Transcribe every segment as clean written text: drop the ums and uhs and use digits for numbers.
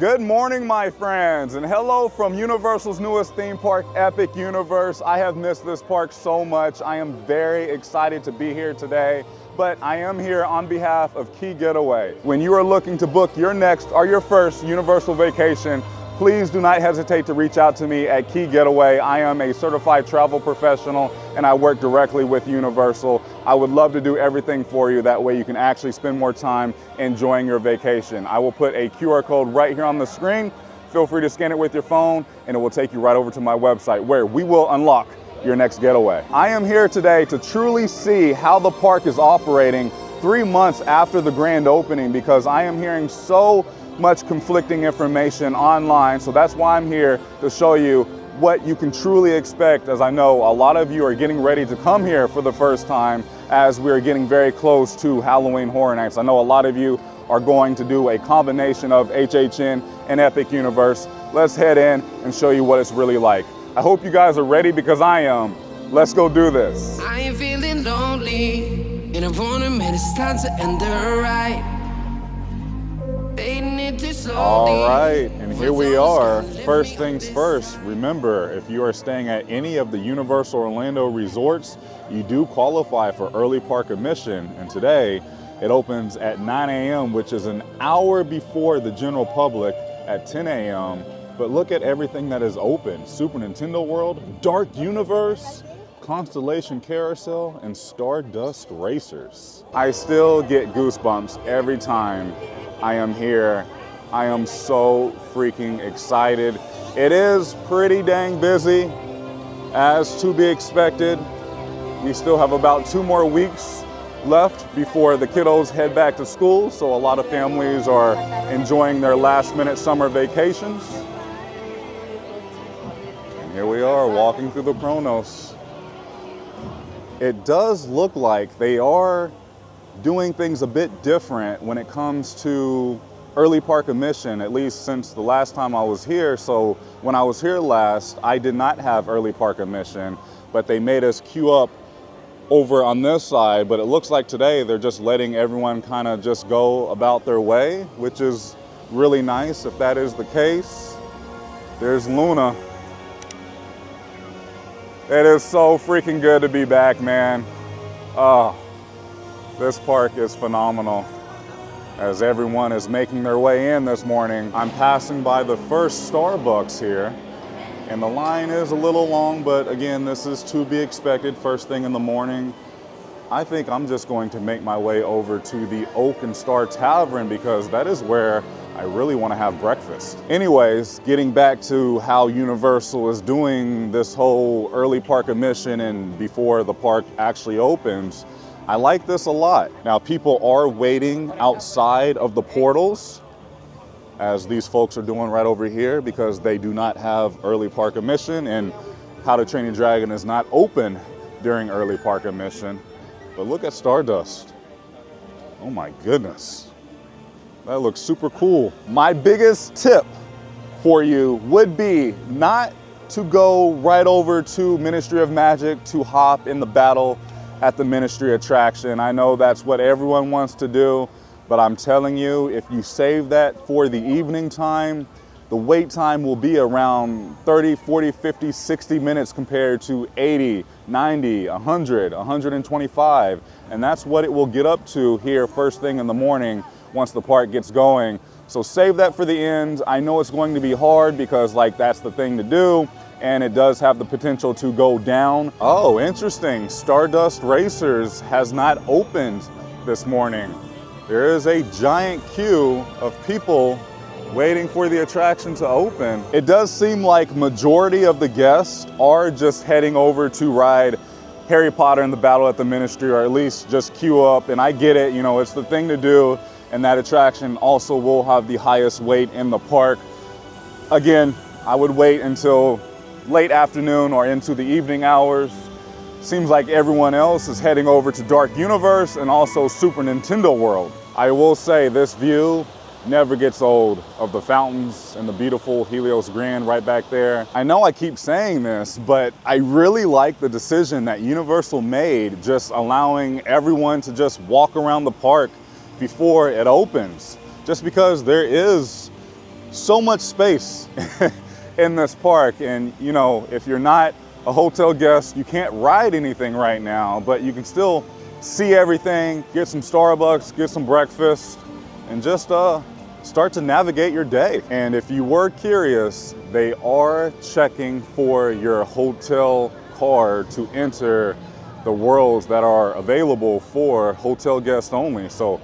Good morning, my friends, and hello from Universal's newest theme park, Epic Universe. I have missed this park so much. I am very excited to be here today, but I am here on behalf of Key Getaway. When you are looking to book your next or your first Universal vacation, please do not hesitate to reach out to me at Key Getaway. I am a certified travel professional and I work directly with Universal. I would love to do everything for you. That way you can actually spend more time enjoying your vacation. I will put a QR code right here on the screen. Feel free to scan it with your phone and it will take you right over to my website where we will unlock your next getaway. I am here today to truly see how the park is operating 3 months after the grand opening, because I am hearing so much conflicting information online. So that's why I'm here to show you what you can truly expect, as I know a lot of you are getting ready to come here for the first time as we're getting very close to Halloween Horror Nights. I know a lot of you are going to do a combination of HHN and Epic Universe. Let's head in and show you what it's really like. I hope you guys are ready, because I am. Let's go do this. I ain't feeling lonely, and I wanna admit it's time to end the ride. All right, and here we are. First things first, remember, if you are staying at any of the Universal Orlando resorts, you do qualify for early park admission, and today it opens at 9 a.m., which is an hour before the general public at 10 a.m. But look at everything that is open. Super Nintendo World, Dark Universe, Constellation Carousel, and Stardust Racers. I still get goosebumps every time I am here. I am so freaking excited. It is pretty dang busy, as to be expected. We still have about 2 more weeks left before the kiddos head back to school, so a lot of families are enjoying their last-minute summer vacations. And here we are walking through the Kronos. It does look like they are doing things a bit different when it comes to early park admission, at least since the last time I was here. So when I was here last, I did not have early park admission, but they made us queue up over on this side. But it looks like today they're just letting everyone kind of just go about their way, which is really nice if that is the case. There's Luna. It is so freaking good to be back, man. Oh, this park is phenomenal. As everyone is making their way in this morning, I'm passing by the first Starbucks here, and the line is a little long, but again, this is to be expected first thing in the morning. I think I'm just going to make my way over to the Oak and Star Tavern, because that is where I really want to have breakfast. Anyways, getting back to how Universal is doing this whole early park admission and before the park actually opens, I like this a lot. Now, people are waiting outside of the portals, as these folks are doing right over here, because they do not have early park admission, and How to Train Your Dragon is not open during early park admission. But look at Stardust. Oh my goodness. That looks super cool. My biggest tip for you would be not to go right over to Ministry of Magic to hop in the battle at the Ministry attraction. I know that's what everyone wants to do, but I'm telling you, if you save that for the evening time, the wait time will be around 30, 40, 50, 60 minutes compared to 80, 90, 100, 125. And that's what it will get up to here first thing in the morning once the park gets going. So save that for the end. I know it's going to be hard, because like that's the thing to do, and it does have the potential to go down. Oh, interesting. Stardust Racers has not opened this morning. There is a giant queue of people waiting for the attraction to open. It does seem like majority of the guests are just heading over to ride Harry Potter and the Battle at the Ministry, or at least just queue up. And I get it, you know, it's the thing to do, and that attraction also will have the highest wait in the park. Again, I would wait until late afternoon or into the evening hours. Seems like everyone else is heading over to Dark Universe and also Super Nintendo World. I will say this view never gets old of the fountains and the beautiful Helios Grand right back there. I know I keep saying this, but I really like the decision that Universal made, just allowing everyone to just walk around the park before it opens. Just because there is so much space in this park. And you know, if you're not a hotel guest, you can't ride anything right now, but you can still see everything, get some Starbucks, get some breakfast, and just start to navigate your day. And if you were curious, they are checking for your hotel card to enter the worlds that are available for hotel guests only. So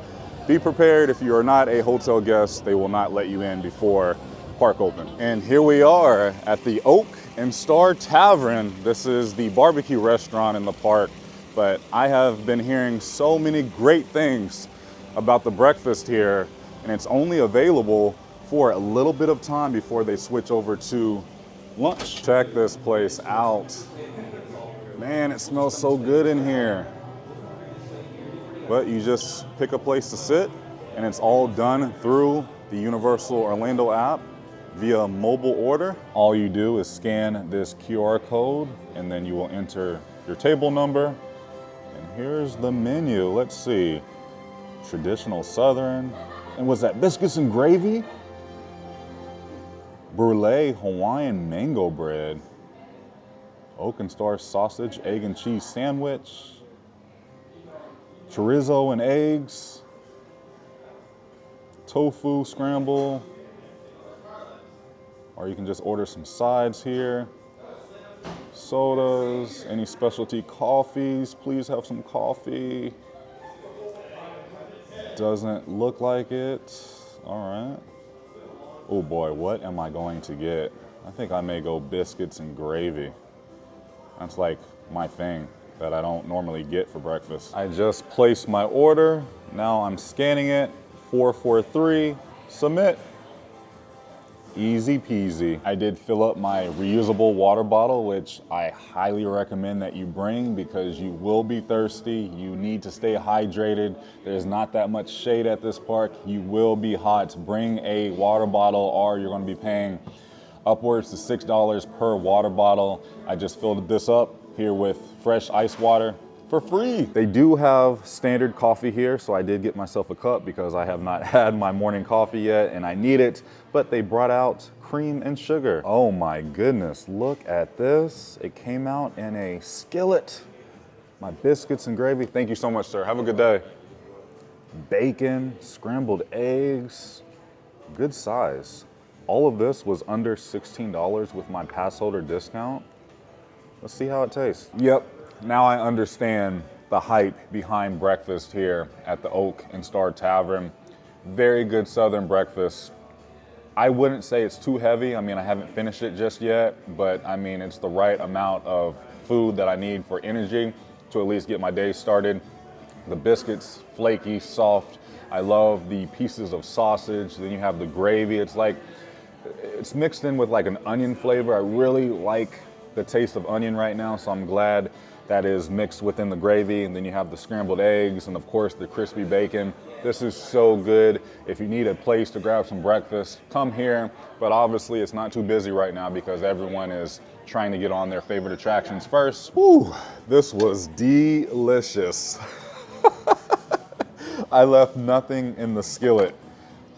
be prepared. If you are not a hotel guest, they will not let you in before park open. And here we are at the Oak and Star Tavern. This is the barbecue restaurant in the park, but I have been hearing so many great things about the breakfast here, and it's only available for a little bit of time before they switch over to lunch. Check this place out. Man, it smells so good in here. But you just pick a place to sit, and it's all done through the Universal Orlando app via mobile order. All you do is scan this QR code, and then you will enter your table number. And here's the menu. Let's see. Traditional Southern. And was that biscuits and gravy? Brulee Hawaiian mango bread. Oak and Star sausage, egg and cheese sandwich. Chorizo and eggs. Tofu scramble. Or you can just order some sides here. Sodas, any specialty coffees, please have some coffee. Doesn't look like it. All right. Oh boy, what am I going to get? I think I may go biscuits and gravy. That's like my thing that I don't normally get for breakfast. I just placed my order. Now I'm scanning it. 443, submit. Easy peasy. I did fill up my reusable water bottle, which I highly recommend that you bring because you will be thirsty. You need to stay hydrated. There's not that much shade at this park. You will be hot. Bring a water bottle or you're going to be paying upwards to $6 per water bottle. I just filled this up here with fresh ice water for free. They do have standard coffee here, so I did get myself a cup because I have not had my morning coffee yet and I need it, but they brought out cream and sugar. Oh my goodness, look at this. It came out in a skillet. My biscuits and gravy. Thank you so much, sir. Have a good day. Bacon, scrambled eggs, good size. All of this was under $16 with my pass holder discount. Let's see how it tastes. Yep. Now I understand the hype behind breakfast here at the Oak and Star Tavern. Very good Southern breakfast. I wouldn't say it's too heavy. I mean, I haven't finished it just yet, but I mean, it's the right amount of food that I need for energy to at least get my day started. The biscuits, flaky, soft. I love the pieces of sausage. Then you have the gravy. It's like, it's mixed in with like an onion flavor. I really like the taste of onion right now, so I'm glad that is mixed within the gravy. And then you have the scrambled eggs and of course the crispy bacon. This is so good. If you need a place to grab some breakfast, come here. But obviously it's not too busy right now because everyone is trying to get on their favorite attractions first. Whew, this was delicious. I left nothing in the skillet.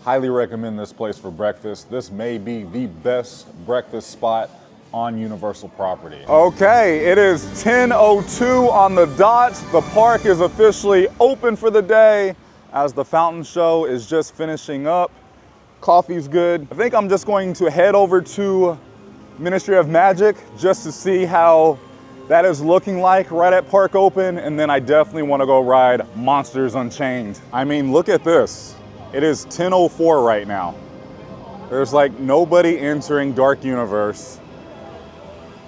Highly recommend this place for breakfast. This may be the best breakfast spot on Universal property. Okay, it is 10:02 on the dot. The park is officially open for the day as the fountain show is just finishing up. Coffee's good. I think I'm just going to head over to Ministry of Magic just to see how that is looking like right at park open, and then I definitely want to go ride Monsters Unchained. I mean, look at this. It is 10:04 right now. There's like nobody entering Dark Universe.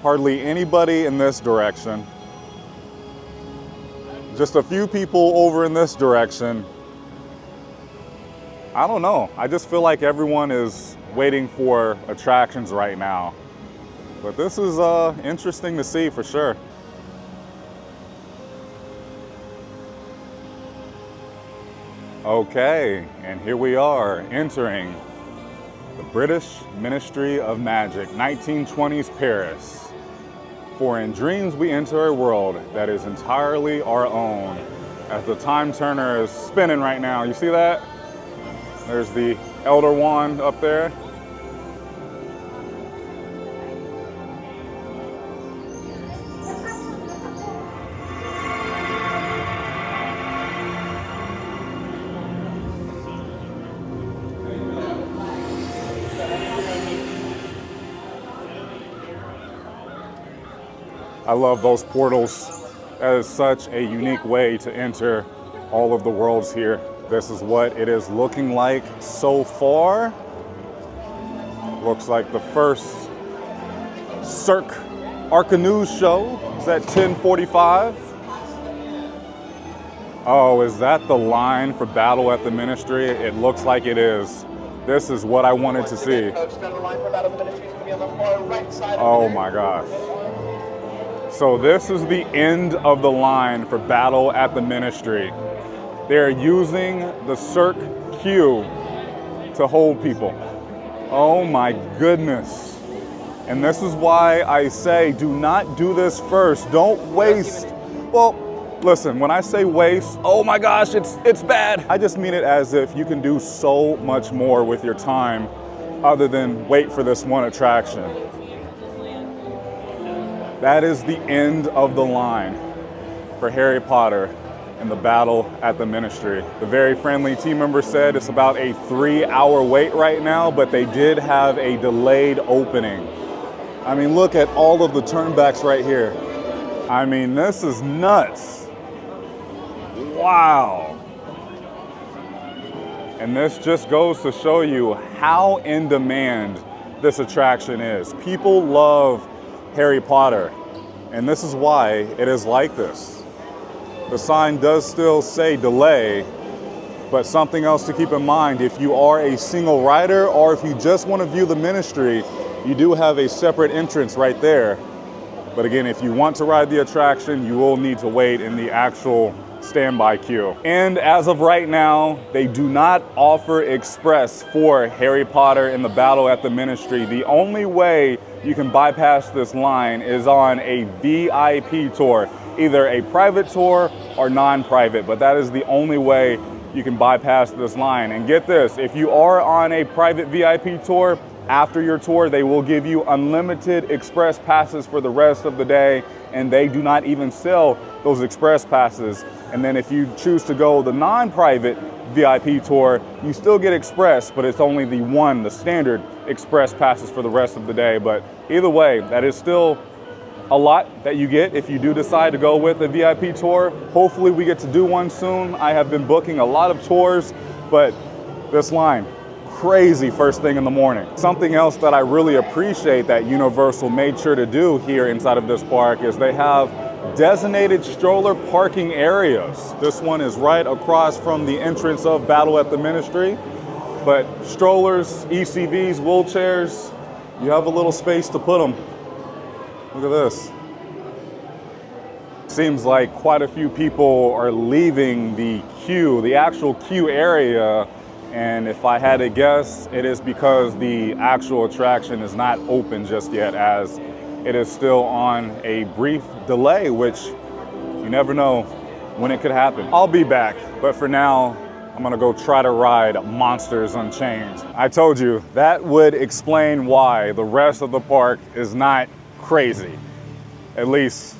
Hardly anybody in this direction. Just a few people over in this direction. I don't know. I just feel like everyone is waiting for attractions right now. But this is interesting to see for sure. Okay, and here we are entering the British Ministry of Magic, 1920s Paris. For in dreams we enter a world that is entirely our own. As the time turner is spinning right now, you see that? There's the Elder Wand up there. I love those portals. That is such a unique way to enter all of the worlds here. This is what it is looking like so far. Looks like the first Cirque Arcanoose show is at 10:45. Oh, is that the line for Battle at the Ministry? It looks like it is. This is what I wanted to see. Oh my gosh. So this is the end of the line for Battle at the Ministry. They're using the Cirque queue to hold people. Oh my goodness. And this is why I say do not do this first. Don't waste. Well, listen, when I say waste, oh my gosh, it's bad. I just mean it as if you can do so much more with your time other than wait for this one attraction. That is the end of the line for Harry Potter and the Battle at the Ministry. The very friendly team member said it's about a 3-hour wait right now, but they did have a delayed opening. I mean, look at all of the turnbacks right here. I mean, this is nuts. Wow. And this just goes to show you how in demand this attraction is. People love Harry Potter, and this is why it is like this. The sign does still say delay, but something else to keep in mind, if you are a single rider or if you just want to view the Ministry, you do have a separate entrance right there. But again, if you want to ride the attraction, you will need to wait in the actual standby queue. And as of right now, they do not offer express for Harry Potter and the Battle at the Ministry. The only way you can bypass this line is on a VIP tour, either a private tour or non-private, but that is the only way you can bypass this line. And get this, if you are on a private VIP tour, after your tour, they will give you unlimited express passes for the rest of the day, and they do not even sell those express passes. And then if you choose to go the non-private VIP tour, you still get express, but it's only the standard express passes for the rest of the day. But either way, that is still a lot that you get if you do decide to go with a VIP tour. Hopefully we get to do one soon. I have been booking a lot of tours, but this line, crazy first thing in the morning. Something else that I really appreciate that Universal made sure to do here inside of this park is they have designated stroller parking areas. This one is right across from the entrance of Battle at the Ministry. But strollers, ECVs, wheelchairs, you have a little space to put them. Look at this. Seems like quite a few people are leaving the queue, the actual queue area. And if I had to guess, it is because the actual attraction is not open just yet, as it is still on a brief delay, which you never know when it could happen. I'll be back, but for now, I'm gonna go try to ride Monsters Unchained. I told you, that would explain why the rest of the park is not crazy. At least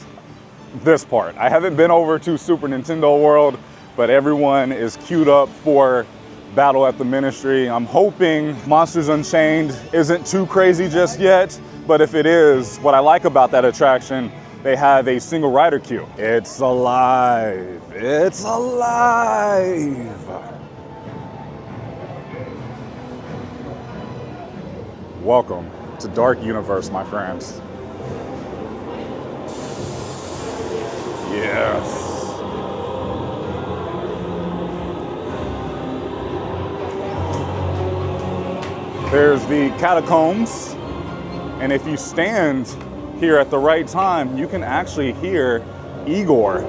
this part. I haven't been over to Super Nintendo World, but everyone is queued up for Battle at the Ministry. I'm hoping Monsters Unchained isn't too crazy just yet, but if it is, what I like about that attraction, they have a single rider queue. It's alive. It's alive. Welcome to Dark Universe, my friends. Yes. There's the catacombs, and if you stand here at the right time, you can actually hear Igor.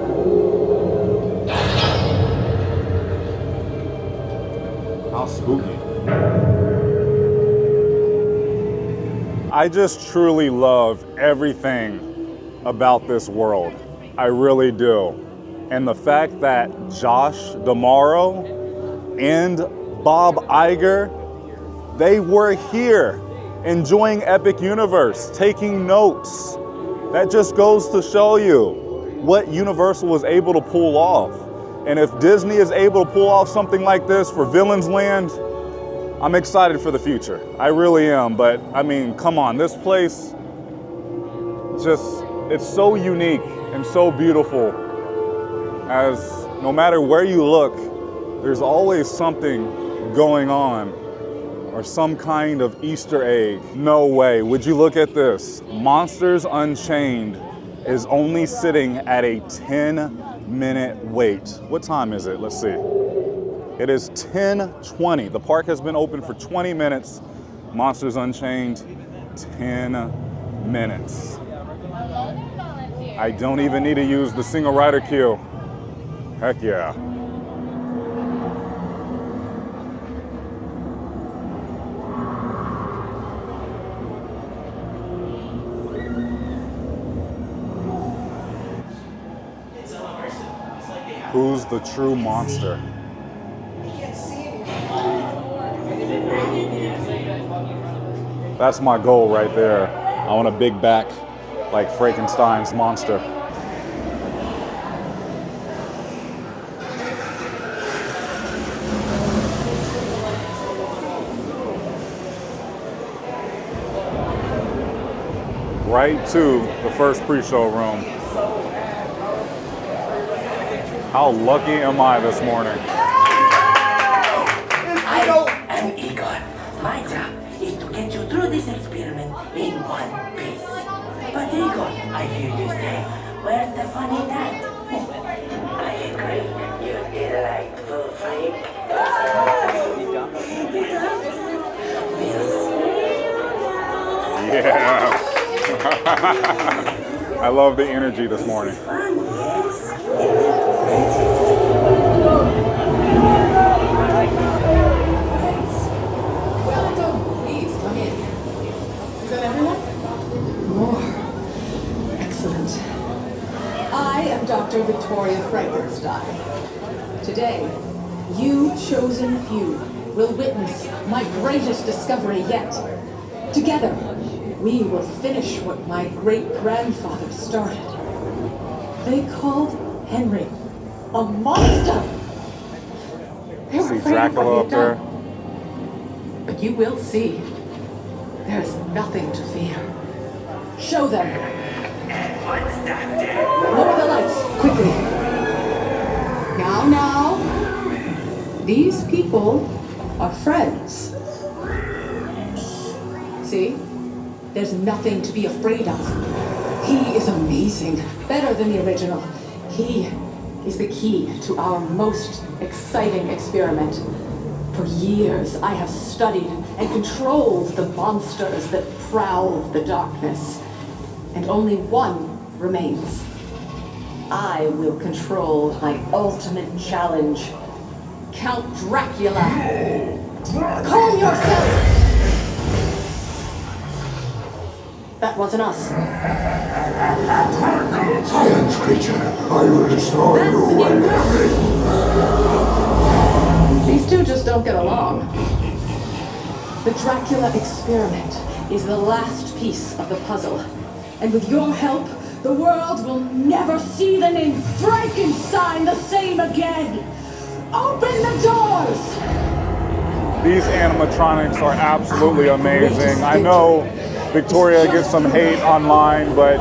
How spooky. I just truly love everything about this world. I really do. And the fact that Josh D'Amaro and Bob Iger, they were here enjoying Epic Universe, taking notes. That just goes to show you what Universal was able to pull off. And if Disney is able to pull off something like this for Villains Land, I'm excited for the future. I really am, but I mean, come on, this place just It's so unique and so beautiful, as no matter where you look, there's always something going on or some kind of Easter egg. No way. Would you look at this? Monsters Unchained is only sitting at a 10-minute wait. What time is it? Let's see. It is 10:20. The park has been open for 20 minutes. Monsters Unchained, 10 minutes. I don't even need to use the single rider queue. Heck yeah. Who's the true monster? That's my goal right there. I want a big back like Frankenstein's monster. Right to the first pre-show room. How lucky am I this morning? I am Igor. My job is to get you through this experiment in one piece. But Igor, I hear you say, where's the fun in that? I agree. You delightful freak. Yeah. I love the energy this morning. Welcome. Please come in. Is that everyone? More. Excellent. I am Dr. Victoria Frankenstein. Today, you chosen few will witness my greatest discovery yet. Together, we will finish what my great-grandfather started. They called Henry a monster. They were See afraid of Dracula what up he'd there. done. But you will see. There's nothing to fear. Show them. What's that? Lower the lights, quickly. Now. These people are friends. See? There's nothing to be afraid of. He is amazing. Better than the original. He is the key to our most exciting experiment. For years, I have studied and controlled the monsters that prowl the darkness. And only one remains. I will control my ultimate challenge. Count Dracula. Calm yourself! That wasn't us. Silence, creature. I will destroy you when These two just don't get along. The Dracula experiment is the last piece of the puzzle. And with your help, the world will never see the name Frankenstein the same again. Open the doors! These animatronics are absolutely amazing. I know Victoria gets some hate online, but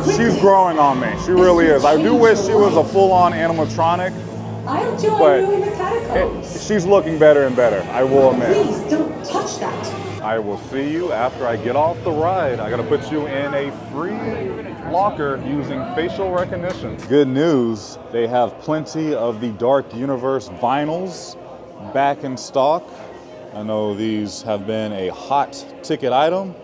she's growing on me. She really is. I do wish she was a full-on animatronic, I'll join but you in the catacombs. she's looking better and better, I will admit. Please don't touch that. I will see you after I get off the ride. I gotta put you in a free locker using facial recognition. Good news, they have plenty of the Dark Universe vinyls back in stock. I know these have been a hot ticket item.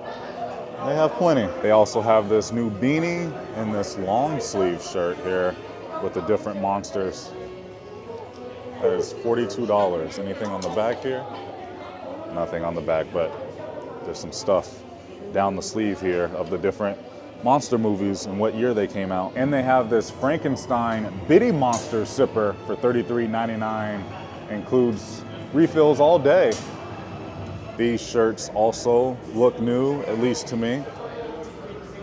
They have plenty. They also have this new beanie and this long sleeve shirt here with the different monsters. That is $42. Anything on the back here? Nothing on the back, but there's some stuff down the sleeve here of the different monster movies and what year they came out. And they have this Frankenstein Bitty Monster sipper for $33.99. Includes refills all day. These shirts also look new, at least to me.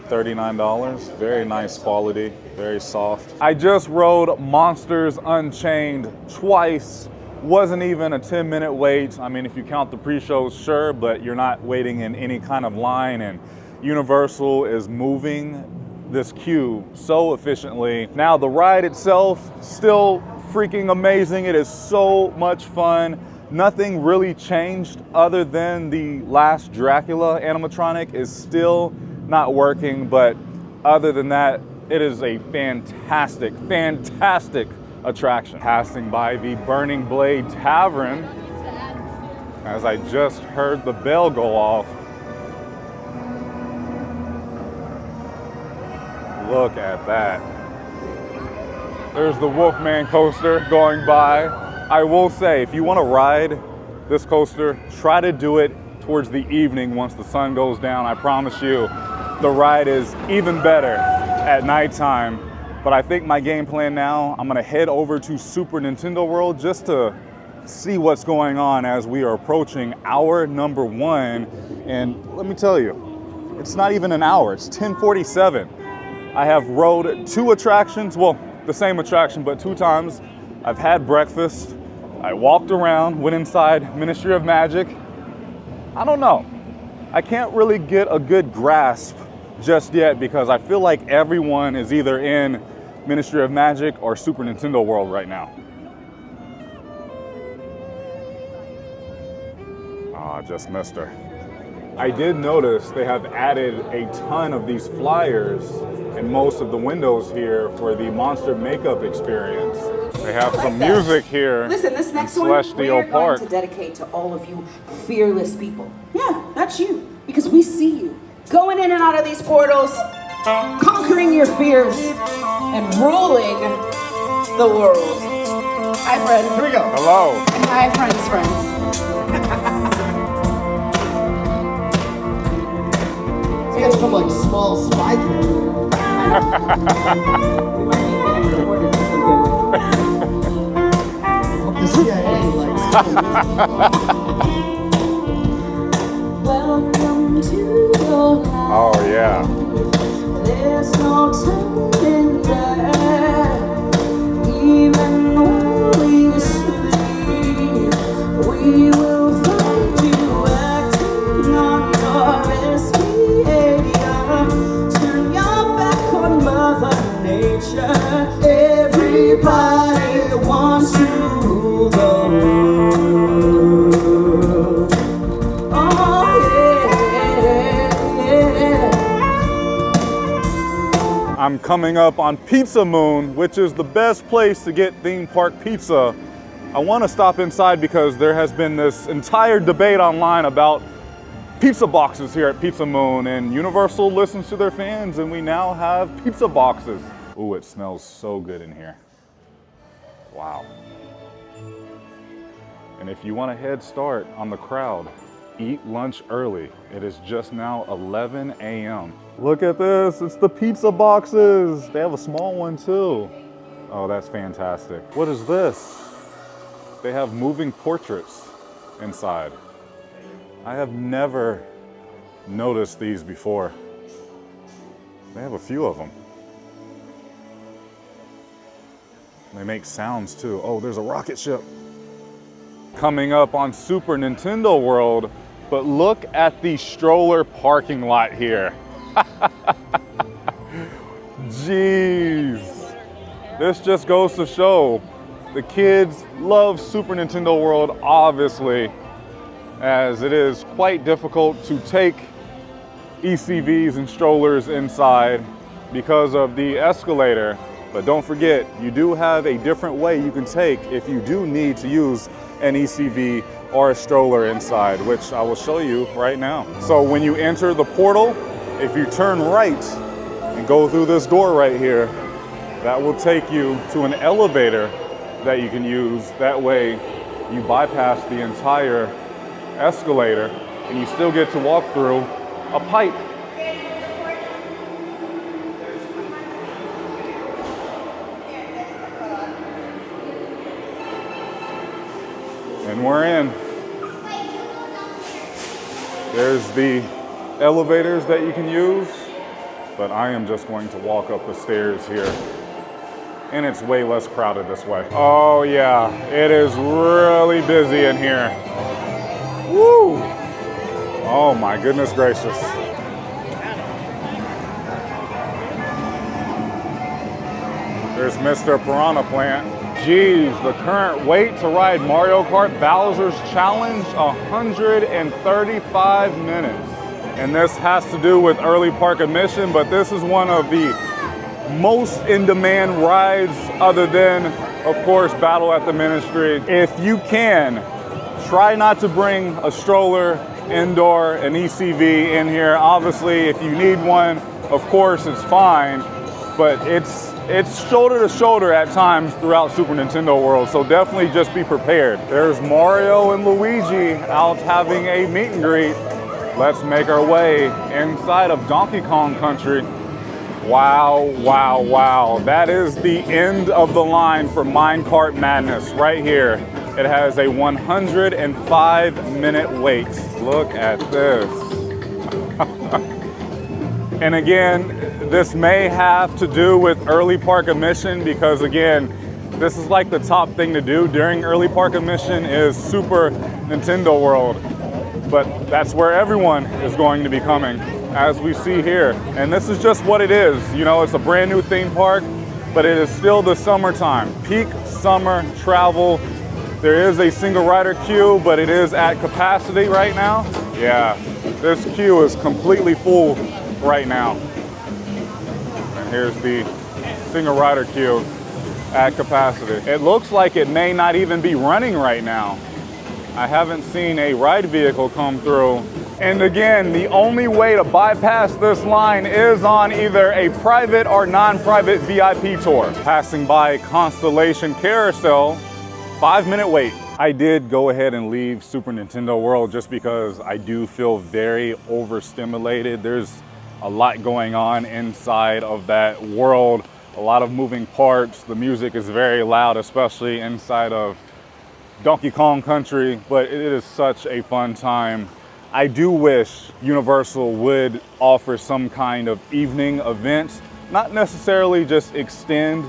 $39, very nice quality, very soft. I just rode Monsters Unchained twice. Wasn't even a 10-minute wait. I mean, if you count the pre-shows, sure, but you're not waiting in any kind of line, and Universal is moving this queue so efficiently. Now the ride itself, still freaking amazing. It is so much fun. Nothing really changed other than the last Dracula animatronic is still not working, but other than that, it is a fantastic, fantastic attraction. Passing by the Burning Blade Tavern, as I just heard the bell go off. Look at that. There's the Wolfman coaster going by. I will say, if you want to ride this coaster, try to do it towards the evening once the sun goes down. I promise you, the ride is even better at nighttime. But I think my game plan now, I'm gonna head over to Super Nintendo World just to see what's going on as we are approaching hour number 1. And let me tell you, it's not even an hour, it's 10:47. I have rode 2 attractions, well, the same attraction, but 2 times. I've had breakfast, I walked around, went inside Ministry of Magic. I don't know. I can't really get a good grasp just yet because I feel like everyone is either in Ministry of Magic or Super Nintendo World right now. Ah, just missed her. I did notice they have added a ton of these flyers in most of the windows here for the monster makeup experience. They have some music here. Listen, this next in one Celestial we're Park. going to dedicate to all of you fearless people. Yeah, that's you, because we see you going in and out of these portals, conquering your fears, and ruling the world. Hi, friend. Here we go. Hello. And hi, friends. You guys from like small spy camera. We might be getting recorded or something. Hope the CIA likes Welcome to your life. Oh yeah. There's no turning back. Even when we sleep, we will find you acting on your best behavior. Turn your back on Mother Nature. Everybody wants to rule the world. Oh yeah. I'm coming up on Pizza Moon, which is the best place to get theme park pizza. I want to stop inside because there has been this entire debate online about pizza boxes here at Pizza Moon, and Universal listens to their fans and we now have pizza boxes. Ooh, it smells so good in here. Wow. And if you want a head start on the crowd, eat lunch early. It is just now 11 a.m. Look at this, it's the pizza boxes. They have a small one too. Oh, that's fantastic. What is this? They have moving portraits inside. I have never noticed these before. They have a few of them. They make sounds too. Oh, there's a rocket ship. Coming up on Super Nintendo World, but look at the stroller parking lot here. Jeez. This just goes to show the kids love Super Nintendo World, obviously, as it is quite difficult to take ECVs and strollers inside because of the escalator. But don't forget, you do have a different way you can take if you do need to use an ECV or a stroller inside, which I will show you right now. So when you enter the portal, if you turn right and go through this door right here, that will take you to an elevator that you can use. That way you bypass the entire escalator and you still get to walk through a pipe. And we're in. There's the elevators that you can use, but I am just going to walk up the stairs here. And it's way less crowded this way. Oh yeah, it is really busy in here. Woo! Oh my goodness gracious. There's Mr. Piranha Plant. Geez, the current wait to ride Mario Kart Bowser's Challenge, 135 minutes. And this has to do with early park admission, but this is one of the most in-demand rides other than, of course, Battle at the Ministry. If you can, try not to bring a stroller, indoor, an ECV in here. Obviously, if you need one, of course, it's fine, but it's shoulder to shoulder at times throughout Super Nintendo World, so definitely just be prepared. There's Mario and Luigi out having a meet and greet. Let's make our way inside of Donkey Kong Country. Wow, wow, wow. That is the end of the line for Minecart Madness right here. It has a 105-minute wait. Look at this. And again, this may have to do with early park admission because again, this is like the top thing to do during early park admission is Super Nintendo World. But that's where everyone is going to be coming, as we see here. And this is just what it is. You know, it's a brand new theme park, but it is still the summertime. Peak summer travel. There is a single rider queue, but it is at capacity right now. Yeah, this queue is completely full right now. And here's the single rider queue at capacity. It looks like it may not even be running right now. I haven't seen a ride vehicle come through. And again, the only way to bypass this line is on either a private or non-private VIP tour. Passing by Constellation Carousel, 5-minute wait. I did go ahead and leave Super Nintendo World just because I do feel very overstimulated. There's a lot going on inside of that world, a lot of moving parts. The music is very loud, especially inside of Donkey Kong Country, but it is such a fun time. I do wish Universal would offer some kind of evening event, not necessarily just extend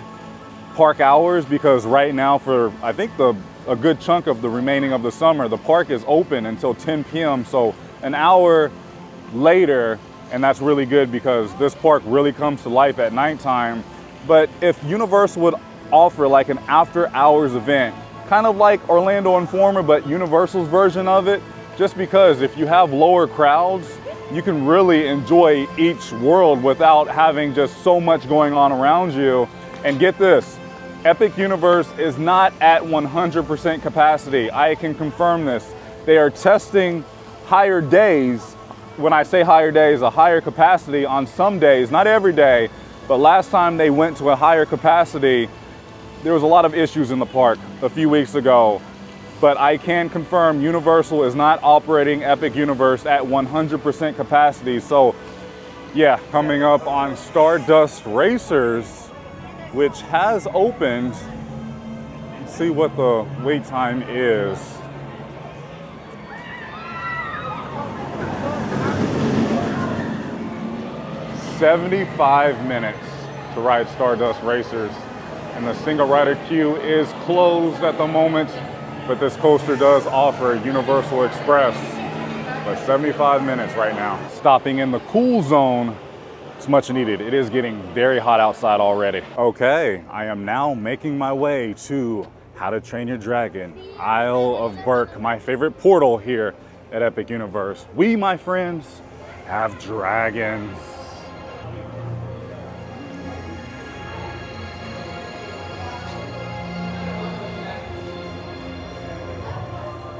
park hours, because right now for I think a good chunk of the remaining of the summer, the park is open until 10 p.m. So an hour later, and that's really good because this park really comes to life at nighttime. But if Universal would offer like an after hours event, kind of like Orlando Informer, but Universal's version of it, just because if you have lower crowds, you can really enjoy each world without having just so much going on around you. And get this, Epic Universe is not at 100% capacity. I can confirm this. They are testing higher days. When I say higher days, a higher capacity on some days, not every day, but last time they went to a higher capacity, there was a lot of issues in the park a few weeks ago. But I can confirm Universal is not operating Epic Universe at 100% capacity. So yeah, coming up on Stardust Racers, which has opened. Let's see what the wait time is. "75 minutes to ride Stardust Racers. And the single rider queue is closed at the moment, but this coaster does offer Universal Express. But 75 minutes right now. Stopping in the cool zone. It's much needed. It is getting very hot outside already. Okay, I am now making my way to How to Train Your Dragon, Isle of Berk, my favorite portal here at Epic Universe. We, my friends, have dragons.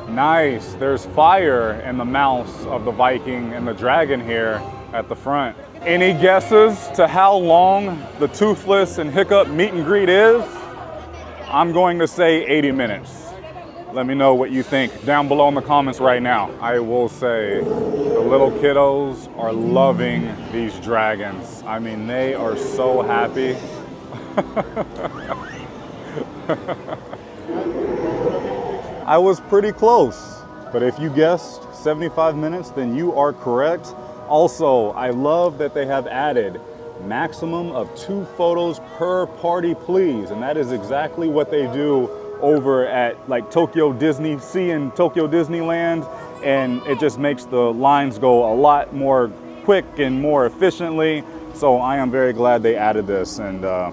Nice, there's fire and the mouse of the Viking and the dragon here at the front. Any guesses to how long the Toothless and Hiccup meet and greet is? I'm going to say 80 minutes. Let me know what you think down below in the comments right now. I will say the little kiddos are loving these dragons. I mean, they are so happy. I was pretty close, but if you guessed 75 minutes, then you are correct. Also, I love that they have added maximum of 2 photos per party, please. And that is exactly what they do over at like Tokyo Disney Sea and Tokyo Disneyland. And it just makes the lines go a lot more quick and more efficiently. So I am very glad they added this. And I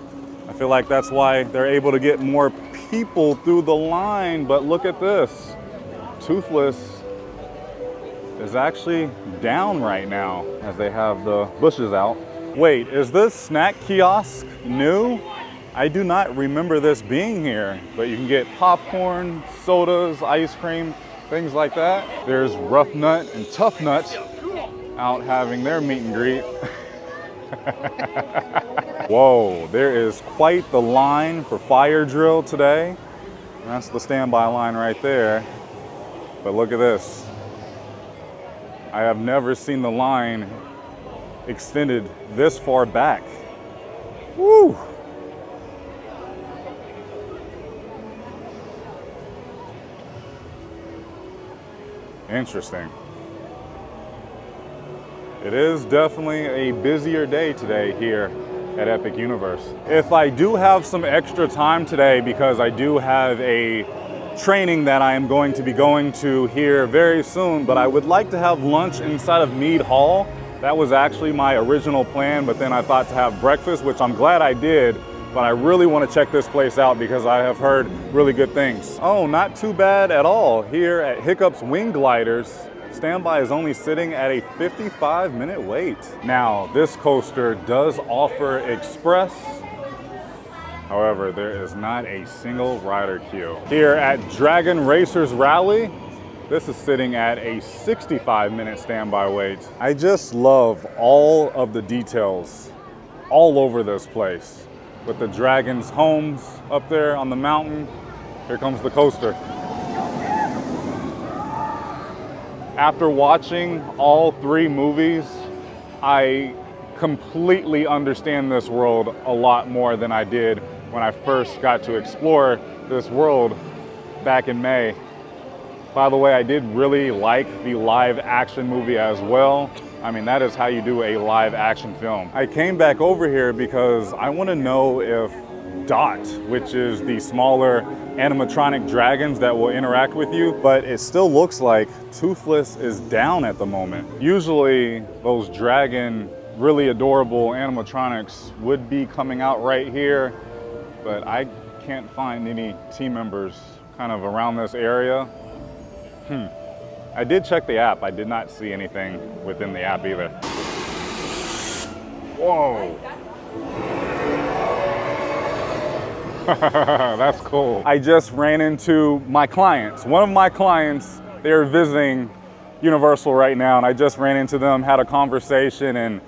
feel like that's why they're able to get more people through the line, but look at this. Toothless is actually down right now as they have the bushes out. Wait, is this snack kiosk new? I do not remember this being here, but you can get popcorn, sodas, ice cream, things like that. There's Rough Nut and Tough Nut out having their meet and greet. Whoa, there is quite the line for fire drill today. That's the standby line right there. But look at this. I have never seen the line extended this far back. Woo! Interesting. It is definitely a busier day today here at Epic Universe. If I do have some extra time today, because I do have a training that I am going to be going to here very soon, but I would like to have lunch inside of Mead Hall. That was actually my original plan, but then I thought to have breakfast, which I'm glad I did, but I really want to check this place out because I have heard really good things. Oh, not too bad at all. Here at Hiccup's Wing Gliders, standby is only sitting at a 55-minute wait. Now, this coaster does offer express. However, there is not a single rider queue. Here at Dragon Racers Rally, this is sitting at a 65-minute standby wait. I just love all of the details all over this place. With the Dragon's homes up there on the mountain, here comes the coaster. After watching all 3 movies, I completely understand this world a lot more than I did when I first got to explore this world back in May. By the way, I did really like the live action movie as well. I mean, that is how you do a live action film. I came back over here because I want to know if Dot, which is the smaller animatronic dragons that will interact with you, but it still looks like Toothless is down at the moment. Usually those dragon, really adorable animatronics would be coming out right here, but I can't find any team members kind of around this area. I did check the app. I did not see anything within the app either. Whoa. That's cool. I just ran into my clients. One of my clients, they're visiting Universal right now, and I just ran into them, had a conversation, and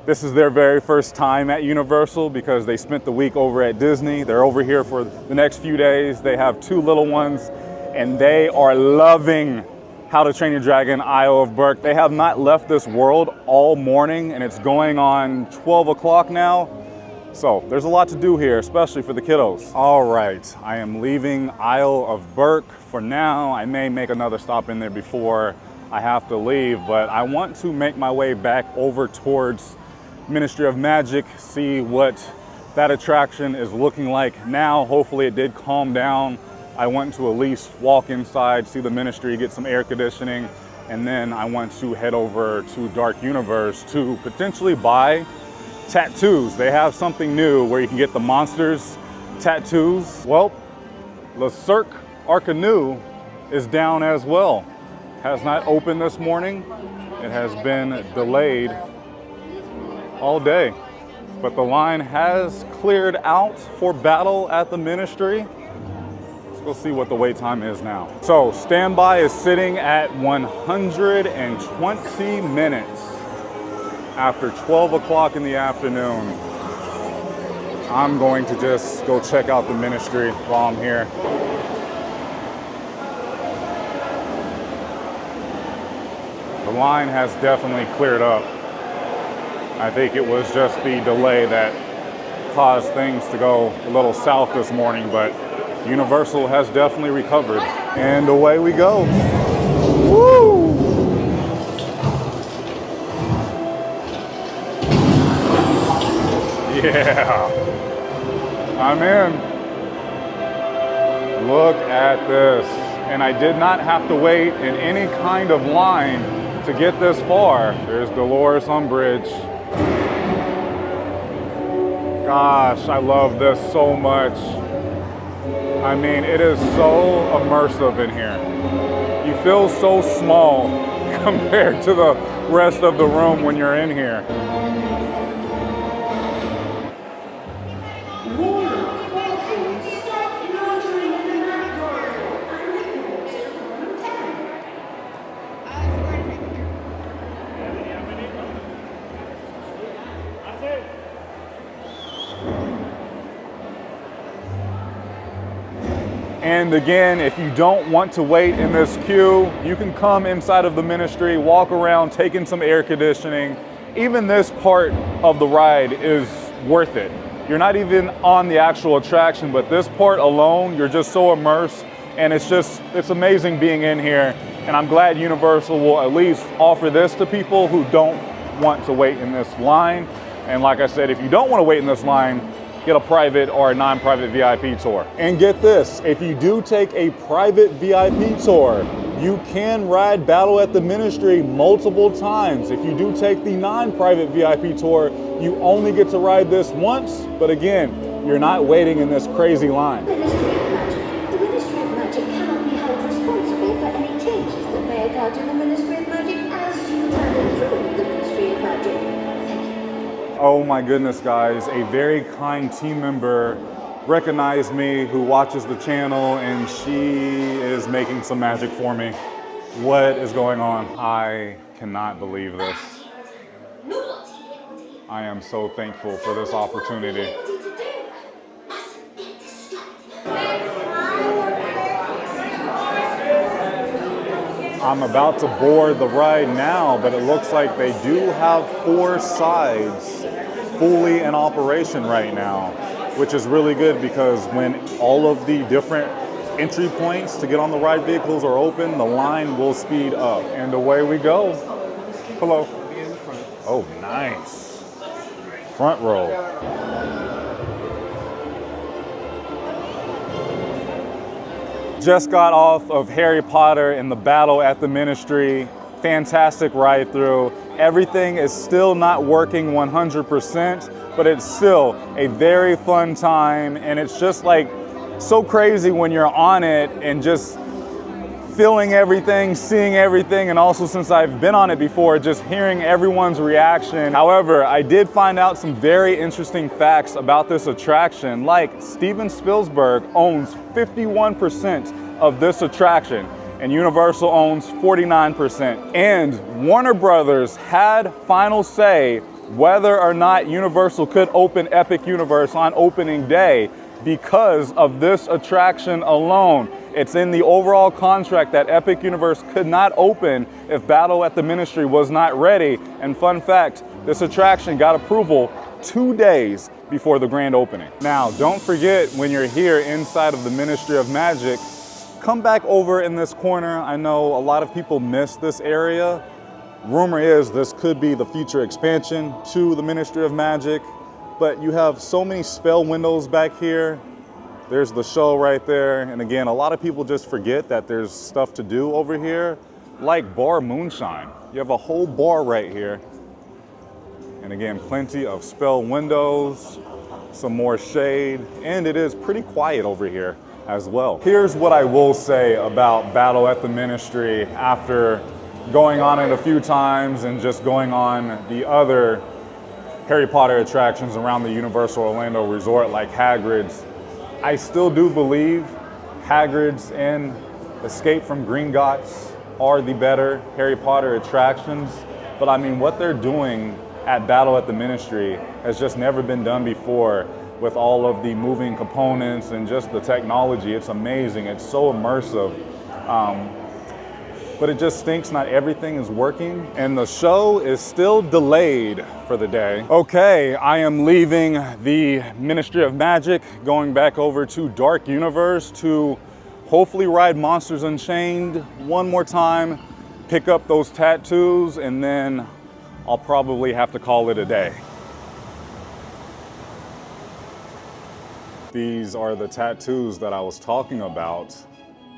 this is their very first time at Universal because they spent the week over at Disney. They're over here for the next few days. They have 2 little ones, and they are loving How to Train Your Dragon Isle of Berk. They have not left this world all morning, and it's going on 12 o'clock now. So there's a lot to do here, especially for the kiddos. All right, I am leaving Isle of Berk for now. I may make another stop in there before I have to leave, but I want to make my way back over towards Ministry of Magic, see what that attraction is looking like now. Hopefully it did calm down. I want to at least walk inside, see the Ministry, get some air conditioning, and then I want to head over to Dark Universe to potentially buy tattoos. They have something new where you can get the monsters tattoos. Well, Le Cirque Arcanu is down as well. Has not opened this morning. It has been delayed all day, but the line has cleared out for battle at the Ministry. Let's go see what the wait time is now. So standby is sitting at 120 minutes after 12 o'clock in the afternoon. I'm going to just go check out the Ministry while I'm here. The line has definitely cleared up. I think it was just the delay that caused things to go a little south this morning, but Universal has definitely recovered. And away we go. Woo! Yeah, I'm in. Look at this. And I did not have to wait in any kind of line to get this far. There's Dolores Umbridge. gosh, I love this so much. I mean, it is so immersive in here. You feel so small compared to the rest of the room when you're in here. And again, if you don't want to wait in this queue, you can come inside of the Ministry, walk around, take in some air conditioning. Even this part of the ride is worth it. You're not even on the actual attraction, but this part alone, you're just so immersed, and it's amazing being in here. And I'm glad Universal will at least offer this to people who don't want to wait in this line. And like I said, if you don't want to wait in this line, get a private or a non-private VIP tour. And get this, if you do take a private VIP tour, you can ride Battle at the Ministry multiple times. If you do take the non-private VIP tour, you only get to ride this once, but again, you're not waiting in this crazy line. The Ministry of Magic cannot be held responsible for any changes that may occur to the Ministry of Magic as you travel through the Ministry of Magic. Oh my goodness, guys, a very kind team member recognized me who watches the channel, and she is making some magic for me. What is going on? I cannot believe this. I am so thankful for this opportunity. I'm about to board the ride now, but it looks like they do have 4 sides fully in operation right now, which is really good because when all of the different entry points to get on the ride vehicles are open, the line will speed up. And away we go. Hello. Oh, nice. Front row. Just got off of Harry Potter and the Battle at the Ministry. Fantastic ride through. Everything is still not working 100%, but it's still a very fun time. And it's just like so crazy when you're on it and just feeling everything, seeing everything. And also, since I've been on it before, just hearing everyone's reaction. However, I did find out some very interesting facts about this attraction. Like Steven Spielberg owns 51% of this attraction, and Universal owns 49%. And Warner Brothers had final say whether or not Universal could open Epic Universe on opening day because of this attraction alone. It's in the overall contract that Epic Universe could not open if Battle at the Ministry was not ready. And fun fact, this attraction got approval 2 days before the grand opening. Now, don't forget when you're here inside of the Ministry of Magic, come back over in this corner. I know a lot of people miss this area. Rumor is this could be the future expansion to the Ministry of Magic, but you have so many spell windows back here. There's the show right there. And again, a lot of people just forget that there's stuff to do over here, like Bar Moonshine. You have a whole bar right here. And again, plenty of spell windows, some more shade, and it is pretty quiet over here as well. Here's what I will say about Battle at the Ministry after going on it a few times and just going on the other Harry Potter attractions around the Universal Orlando Resort like Hagrid's. I still do believe Hagrid's and Escape from Gringotts are the better Harry Potter attractions, but I mean, what they're doing at Battle at the Ministry has just never been done before with all of the moving components and just the technology. It's amazing, it's so immersive. But it just stinks not everything is working, and the show is still delayed for the day. Okay, I am leaving the Ministry of Magic, going back over to Dark Universe to hopefully ride Monsters Unchained one more time, pick up those tattoos, and then I'll probably have to call it a day. These are the tattoos that I was talking about.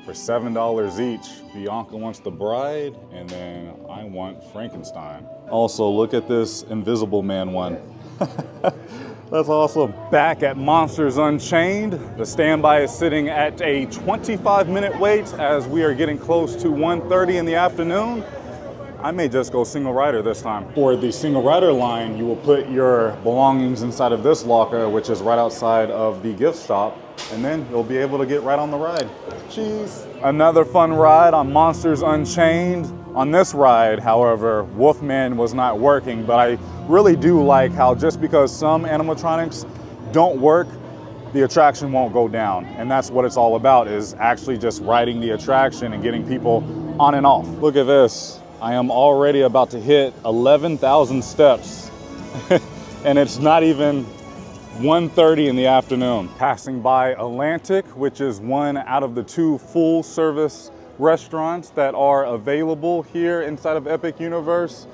For $7 each. Bianca wants the bride, and then I want Frankenstein. Also, look at this Invisible Man one. That's awesome. Back at Monsters Unchained, the standby is sitting at a 25-minute wait as we are getting close to 1:30 in the afternoon. I may just go single rider this time. For the single rider line, you will put your belongings inside of this locker, which is right outside of the gift shop, and then you'll be able to get right on the ride. Cheese. Another fun ride on Monsters Unchained. On this ride, however, Wolfman was not working, but I really do like how just because some animatronics don't work, the attraction won't go down. And that's what it's all about, is actually just riding the attraction and getting people on and off. Look at this. I am already about to hit 11,000 steps and it's not even 1:30 in the afternoon. Passing by Atlantic, which is one out of the 2 full service restaurants that are available here inside of Epic Universe.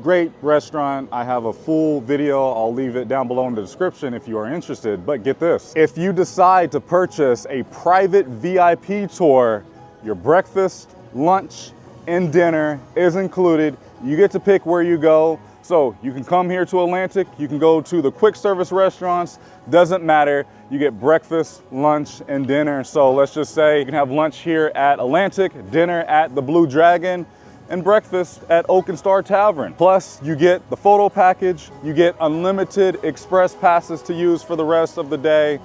Great restaurant. I have a full video. I'll leave it down below in the description if you are interested. But get this, if you decide to purchase a private VIP tour, your breakfast, lunch, and dinner is included. You get to pick where you go. So you can come here to Atlantic, you can go to the quick service restaurants, doesn't matter. You get breakfast, lunch, and dinner. So let's just say you can have lunch here at Atlantic, dinner at the Blue Dragon, and breakfast at Oak and Star Tavern. Plus you get the photo package, you get unlimited express passes to use for the rest of the day.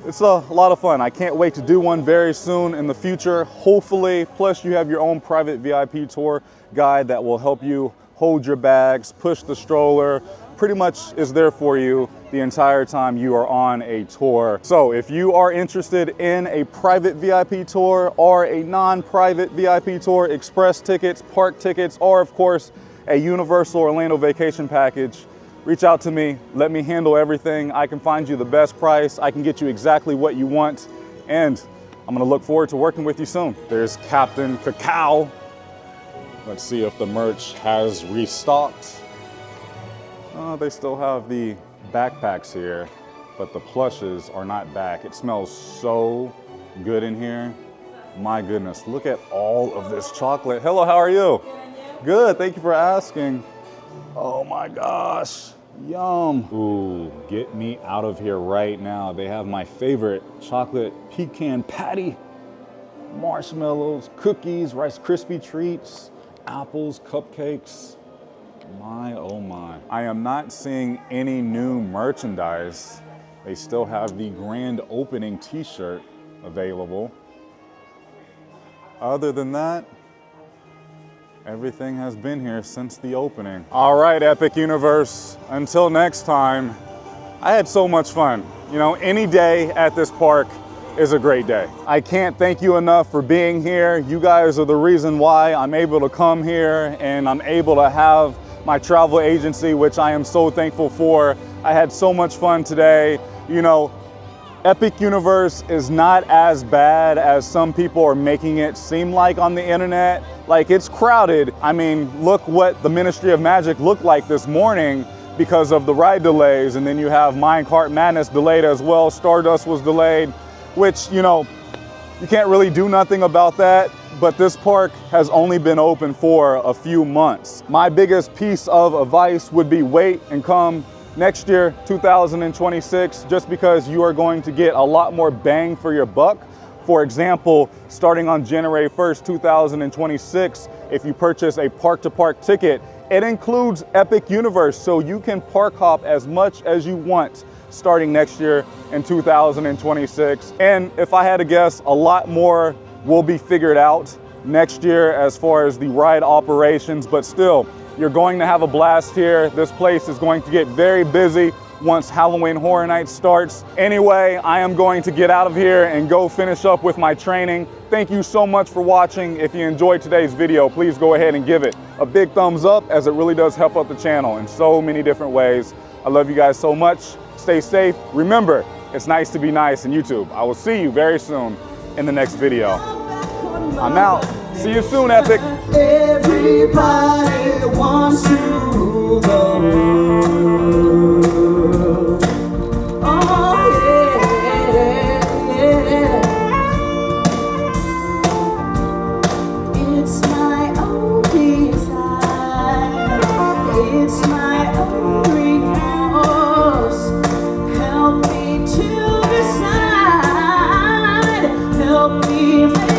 It's a lot of fun. I can't wait to do one very soon in the future, hopefully. Plus you have your own private VIP tour guide that will help you hold your bags, push the stroller, pretty much is there for you the entire time you are on a tour. So if you are interested in a private VIP tour or a non-private VIP tour, express tickets, park tickets, or of course a Universal Orlando vacation package, reach out to me, let me handle everything. I can find you the best price, I can get you exactly what you want, and I'm gonna look forward to working with you soon. There's Captain Cacao. Let's see if the merch has restocked. Oh, they still have the backpacks here, but the plushes are not back. It smells so good in here. My goodness, look at all of this chocolate. Hello, how are you? Good, thank you for asking. Oh my gosh, yum. Ooh, get me out of here right now. They have my favorite chocolate pecan patty, marshmallows, cookies, Rice Krispie treats, apples, cupcakes. My, oh my. I am not seeing any new merchandise. They still have the grand opening t-shirt available. Other than that, everything has been here since the opening. All right, Epic Universe, until next time, I had so much fun. You know, any day at this park is a great day. I can't thank you enough for being here. You guys are the reason why I'm able to come here and I'm able to have my travel agency, which I am so thankful for. I had so much fun today. You know, Epic Universe is not as bad as some people are making it seem like on the internet. Like, it's crowded. I mean, look what the Ministry of Magic looked like this morning because of the ride delays. And then you have Minecart Madness delayed as well. Stardust was delayed, which, you know, you can't really do nothing about that. But this park has only been open for a few months. My biggest piece of advice would be wait and come next year, 2026, just because you are going to get a lot more bang for your buck. For example, starting on January 1st, 2026, if you purchase a park-to-park ticket, it includes Epic Universe, so you can park hop as much as you want starting next year in 2026. And if I had to guess, a lot more will be figured out next year as far as the ride operations, but still, you're going to have a blast here. This place is going to get very busy once Halloween Horror Nights starts. Anyway, I am going to get out of here and go finish up with my training. Thank you so much for watching. If you enjoyed today's video, please go ahead and give it a big thumbs up, as it really does help out the channel in so many different ways. I love you guys so much. Stay safe. Remember, it's nice to be nice in YouTube. I will see you very soon in the next video. I'm out. See you soon, Epic. Everybody wants to rule the world. Oh yeah. It's my own desire. It's my own remorse. Be amazed.